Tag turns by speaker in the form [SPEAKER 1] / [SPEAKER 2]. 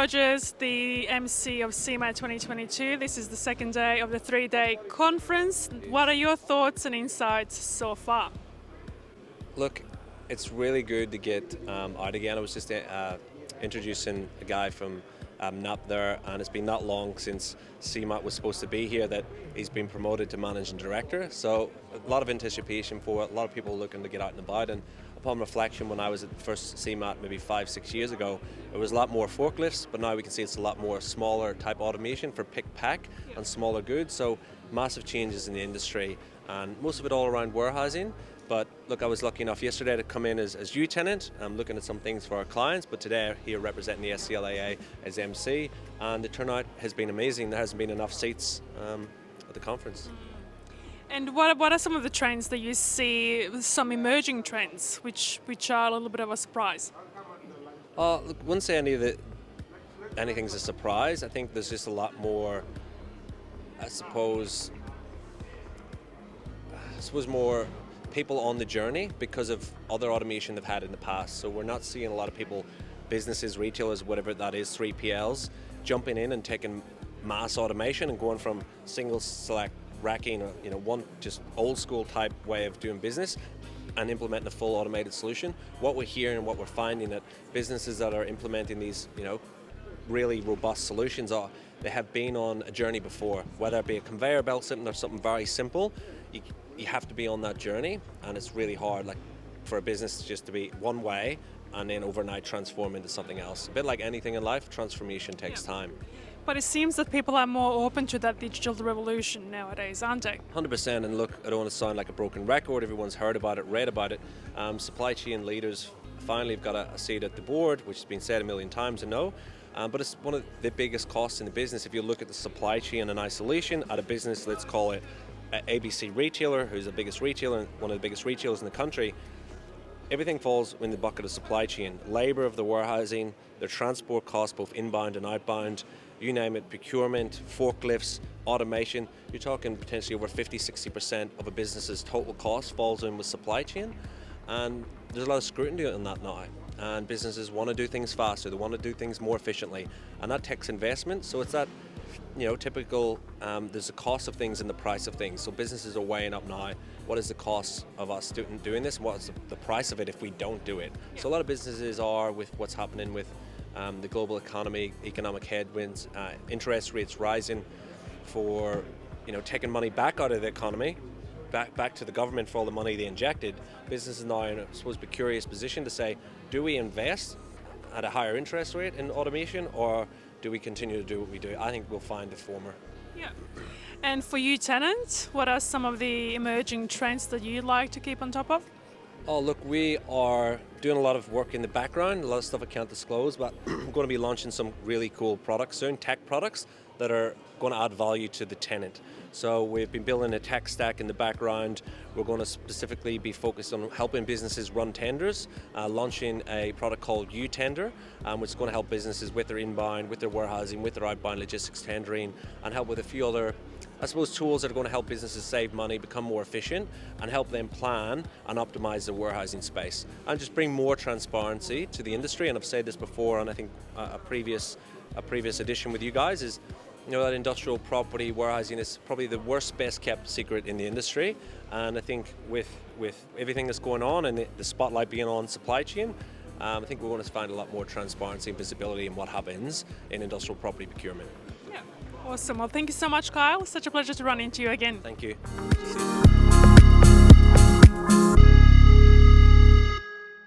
[SPEAKER 1] Rogers, the MC of CeMAT 2022. This is the second day of the 3-day conference. What are your thoughts and insights so far?
[SPEAKER 2] Look, it's really good to get out again. I was just introducing a guy from NAP there, and it's been not long since CeMAT was supposed to be here that he's been promoted to managing director. So a lot of anticipation for it, a lot of people looking to get out and about. And upon reflection, when I was at the first CeMAT maybe 5-6 years ago, it was a lot more forklifts, but now we can see it's a lot more smaller type automation for pick pack and smaller goods. So massive changes in the industry, and most of it all around warehousing. But look, I was lucky enough yesterday to come in as U-Tenant. I'm looking at some things for our clients, but today here representing the SCLAA as MC, and the turnout has been amazing. There hasn't been enough seats at the conference.
[SPEAKER 1] And what are some of the trends that you see, some emerging trends, which are a little bit of a surprise?
[SPEAKER 2] Look, I wouldn't say anything's a surprise. I think there's just a lot more, I suppose more people on the journey because of other automation they've had in the past. So we're not seeing a lot of people, businesses, retailers, whatever that is, 3PLs, jumping in and taking mass automation and going from single select racking or one just old school type way of doing business and implementing a full automated solution. What we're hearing and what we're finding that businesses that are implementing these really robust solutions they have been on a journey before, whether it be a conveyor belt system or something very simple. You have to be on that journey, and it's really hard for a business just to be one way and then overnight transform into something else. A bit like anything in life, transformation takes time.
[SPEAKER 1] But it seems that people are more open to that digital revolution nowadays, aren't they?
[SPEAKER 2] 100%, and look, I don't want to sound like a broken record. Everyone's heard about it, read about it. Supply chain leaders finally have got a seat at the board, which has been said a million times, I know. But it's one of the biggest costs in the business. If you look at the supply chain in isolation at a business, let's call it ABC retailer, who's the biggest retailer, one of the biggest retailers in the country, everything falls in the bucket of supply chain. Labor of the warehousing, their transport costs, both inbound and outbound, you name it, procurement, forklifts, automation. You're talking potentially over 50-60% of a business's total cost falls in with supply chain. And there's a lot of scrutiny on that now. And businesses want to do things faster, they want to do things more efficiently. And that takes investment, so it's that typical, there's the cost of things and the price of things. So businesses are weighing up now, what is the cost of us doing this? What is the price of it if we don't do it? So a lot of businesses are, with what's happening with the global economy, economic headwinds, interest rates rising, for taking money back out of the economy, back to the government for all the money they injected. Businesses now in a, supposed to be curious position to say, do we invest at a higher interest rate in automation, or do we continue to do what we do? I think we'll find the former.
[SPEAKER 1] Yeah. And for you, Tenant, what are some of the emerging trends that you'd like to keep on top of?
[SPEAKER 2] Oh, look, we are doing a lot of work in the background, a lot of stuff I can't disclose, but I'm going to be launching some really cool products soon, tech products that are going to add value to the tenant. So we've been building a tech stack in the background. We're going to specifically be focused on helping businesses run tenders, launching a product called U-Tender, which is going to help businesses with their inbound, with their warehousing, with their outbound logistics tendering, and help with a few other, I suppose, tools that are going to help businesses save money, become more efficient, and help them plan and optimize their warehousing space, and just bring more transparency to the industry. And I've said this before, and I think a previous edition with you guys is, that industrial property warehousing is probably the worst, best kept secret in the industry. And I think with everything that's going on and the spotlight being on supply chain, I think we're going to find a lot more transparency and visibility in what happens in industrial property procurement.
[SPEAKER 1] Yeah, awesome. Well, thank you so much, Kyle. Such a pleasure to run into you again.
[SPEAKER 2] Thank you.